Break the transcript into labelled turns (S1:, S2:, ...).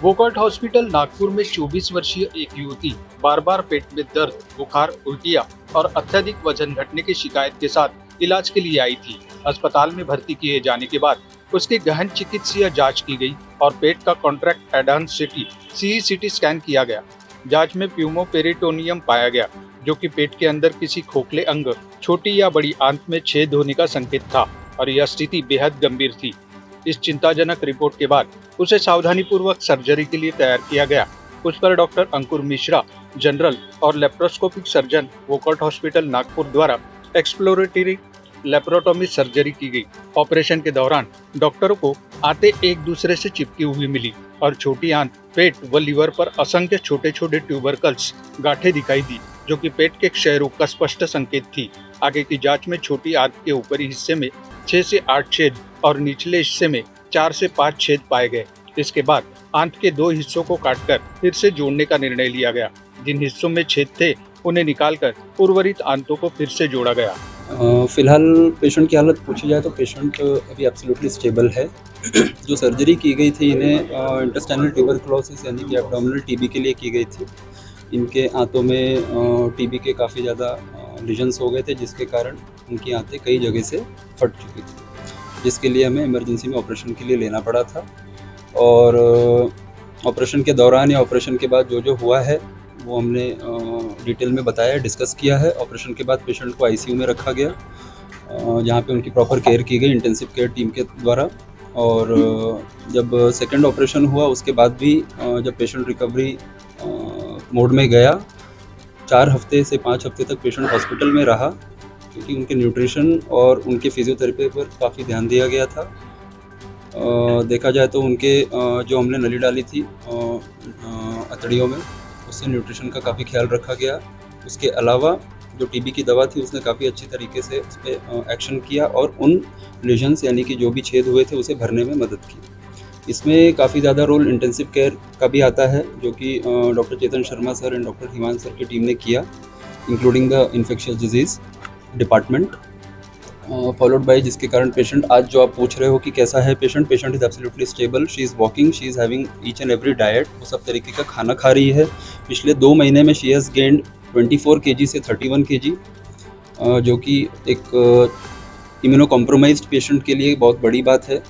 S1: वोकर्ट hospital Nagpur में 24 वर्षीय एक युवती बार बार पेट में दर्द, बुखार, उल्टियां और अत्यधिक वजन घटने की शिकायत के साथ इलाज के लिए आई थी। अस्पताल में भर्ती किए जाने के बाद उसकी गहन चिकित्सीय जांच की गई और पेट का कॉन्ट्रैक्ट एडवांस सीटी स्कैन किया गया। जांच में प्यूमोपेरिटोनियम पाया गया, जो कि पेट के अंदर किसी खोखले अंग, छोटी या बड़ी आंत में छेद होने का संकेत था और यह स्थिति बेहद गंभीर थी। इस चिंताजनक रिपोर्ट के बाद उसे सावधानीपूर्वक सर्जरी के लिए तैयार किया गया। उस पर डॉक्टर अंकुर मिश्रा, जनरल और लेप्रोस्कोपिक सर्जन, वोकर्ट हॉस्पिटल नागपुर द्वारा एक्सप्लोरेटरी लेप्रोटोमी सर्जरी की गई। ऑपरेशन के दौरान डॉक्टरों को आंतें एक दूसरे से चिपकी हुई मिली और छोटी आंत, पेट व लीवर पर असंख्य छोटे छोटे ट्यूबरकल्स गांठें दिखाई दी, जो कि पेट के क्षय रोग का स्पष्ट संकेत थी। आगे की जांच में छोटी आंत के ऊपरी हिस्से में 6 से 8 छेद और निचले हिस्से में 4 से 5 छेद पाए गए। इसके बाद आंत के 2 हिस्सों को काटकर फिर से जोड़ने का निर्णय लिया गया। जिन हिस्सों में छेद थे उन्हें निकालकर उर्वरित आंतों को फिर से जोड़ा गया।
S2: फिलहाल पेशेंट की हालत पूछी जाए तो पेशेंट अभी एब्सोल्युटली स्टेबल है। जो सर्जरी की गई थी इन्हें इंटेस्टाइनल ट्यूबरकुलोसिस यानी कि एब्डोमिनल टीबी के लिए की गई थी। इनके आंतों में टीबी के काफ़ी ज़्यादा लीजन्स हो गए थे, जिसके कारण उनकी आंतें कई जगह से फट चुकी थी, जिसके लिए हमें इमरजेंसी में ऑपरेशन के लिए लेना पड़ा था। और ऑपरेशन के दौरान या ऑपरेशन के बाद जो जो हुआ है वो हमने डिटेल में बताया, डिस्कस किया है। ऑपरेशन के बाद पेशेंट को आईसीयू में रखा गया, जहाँ पे उनकी प्रॉपर केयर की गई इंटेंसिव केयर टीम के द्वारा। और जब सेकंड ऑपरेशन हुआ उसके बाद भी जब पेशेंट रिकवरी मोड में गया, 4 हफ्ते से 5 हफ्ते तक पेशेंट हॉस्पिटल में रहा, क्योंकि उनके न्यूट्रिशन और उनके फिजियोथेरेपी पर काफ़ी ध्यान दिया गया था। देखा जाए तो उनके जो हमने नली डाली थी अतड़ियों में, उससे न्यूट्रिशन का काफ़ी ख्याल रखा गया। उसके अलावा जो टीबी की दवा थी उसने काफ़ी अच्छी तरीके से उस पर एक्शन किया और उन लीजन्स यानी कि जो भी छेद हुए थे उसे भरने में मदद की। इसमें काफ़ी ज़्यादा रोल इंटेंसिव केयर का भी आता है, जो कि doctor Chetan Sharma sir and doctor Himansh sir की टीम ने किया, including the infectious disease department, followed by, जिसके कारण पेशेंट आज जो आप पूछ रहे हो कि कैसा है patient is absolutely stable. She is walking, she is having each and every diet, वो सब तरीके का खाना खा रही है। पिछले 2 महीने में शी हैज़ गेंड 24 kg से 31 kg, जो कि एक इम्यूनो कॉम्प्रोमाइज्ड पेशेंट के लिए बहुत बड़ी बात है।